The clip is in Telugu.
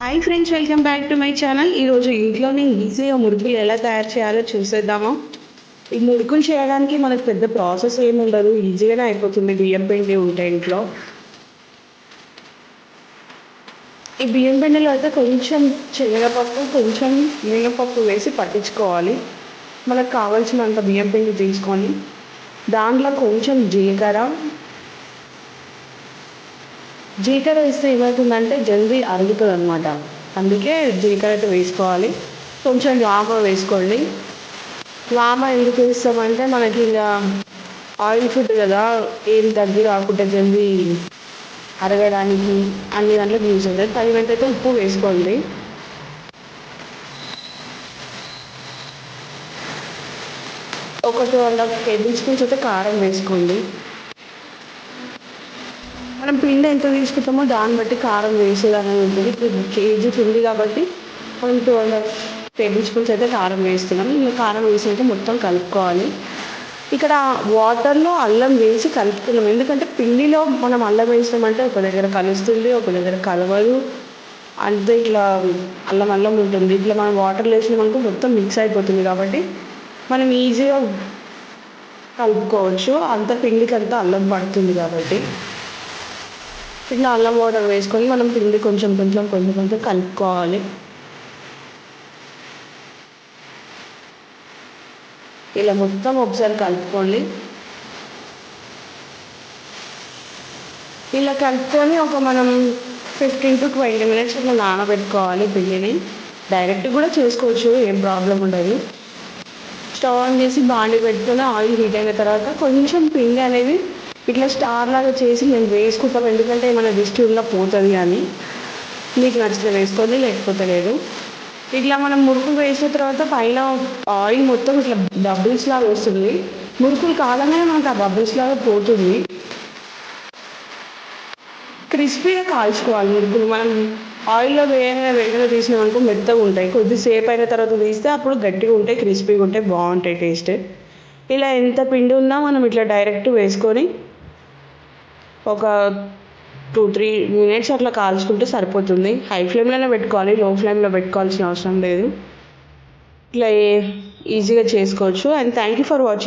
Hi friends, welcome back to my channel. ఈరోజు ఇంట్లోనే ఈజీగా మురుకులు ఎలా తయారు చేయాలో చూసేద్దాము. ఈ మురుకులు చేయడానికి మనకు పెద్ద ప్రాసెస్ ఏమి ఉండదు, ఈజీగానే అయిపోతుంది. బియ్యం పిండి ఉంటే ఇంట్లో ఈ బియ్యం పిండిలో అయితే కొంచెం శనగపప్పు, కొంచెం మినపప్పు వేసి పట్టించుకోవాలి. మనకు కావాల్సినంత బియ్యం పిండి తీసుకొని దాంట్లో కొంచెం జీలకర్ర వేస్తే ఏమవుతుందంటే జల్దీ అరుగుతుంది అనమాట. అందుకే జీలకర్ర అయితే వేసుకోవాలి. కొంచెం వామ వేసుకోండి. వామ ఎందుకు వేస్తామంటే మనకి ఇలా ఆయిల్ ఫుడ్ కదా, ఏం తగ్గి రాకుండా జల్దీ అరగడానికి అన్ని దాంట్లో యూజ్ అవుతుంది. తగినంత అయితే ఉప్పు వేసుకోండి. ఒక 2.5 టేబుల్ స్పూన్స్ అయితే కారం వేసుకోండి. మనం పిండి ఎంత తీసుకుంటామో దాన్ని బట్టి కారం వేసేదనేది ఉంటుంది. ఇప్పుడు కేజీ పిండి కాబట్టి మనం 2.5 టేబుల్ స్పూన్స్ అయితే కారం వేస్తున్నాం. ఇంకా కారం వేసినట్టు మొత్తం కలుపుకోవాలి. ఇక్కడ వాటర్లో అల్లం వేసి కలుపుతున్నాం, ఎందుకంటే పిండిలో మనం అల్లం వేసినామంటే ఒక దగ్గర కలుస్తుంది, ఒక దగ్గర కలవదు. అంతే ఇట్లా అల్లం అల్లం ఉంటుంది. ఇట్లా మనం వాటర్లో వేసినామనుకో మొత్తం మిక్స్ అయిపోతుంది. కాబట్టి మనం ఈజీగా కలుపుకోవచ్చు. అంత పిండికి అంతా అల్లం పడుతుంది కాబట్టి ఇట్లా అల్లం వాటర్ వేసుకొని మనం పిండి కొంచెం కొంచెం కలుపుకోవాలి. ఇలా మొత్తం ఒకసారి కలుపుకోండి. ఇలా కలుపుకొని మనం 15 to 20 minutes ఇట్లా నానబెట్టుకోవాలి పిండిని. డైరెక్ట్ కూడా చేసుకోవచ్చు, ఏం ప్రాబ్లం ఉండదు. స్టవ్ ఆన్ చేసి బాండి పెట్టుకొని ఆయిల్ హీట్ అయిన తర్వాత కొంచెం పిండి అనేది ఇట్లా స్టార్ లాగా చేసి మేము వేసుకుంటాం, ఎందుకంటే ఏమైనా దిష్టి ఉన్నా పోతుంది. కానీ మీకు నచ్చితే వేసుకోండి, లేకపోతే లేదు. ఇట్లా మనం మురుకులు వేసిన తర్వాత పైన ఆయిల్ మొత్తం ఇట్లా బబుల్స్ లాగా వస్తుంది. మురుకులు కాలంగానే మనకు ఆ బబుల్స్ లాగా పోతుంది. క్రిస్పీగా కాల్చుకోవాలి మురుకులు. మనం ఆయిల్లో వేగన తీసినామనుకో మెత్తగా ఉంటాయి. కొద్దిసేపు అయిన తర్వాత తీస్తే అప్పుడు గట్టిగా ఉంటాయి, క్రిస్పీగా ఉంటాయి, బాగుంటాయి టేస్ట్. ఇలా ఎంత పిండి ఉన్నా మనం ఇట్లా డైరెక్ట్ వేసుకొని ఒక 2-3 minutes అట్లా కాల్చుకుంటే సరిపోతుంది. హై ఫ్లేమ్లోనే పెట్టుకోవాలి, లో ఫ్లేమ్లో పెట్టుకోవాల్సిన అవసరం లేదు. ఇట్లా ఈజీగా చేసుకోవచ్చు. And thank you for watching.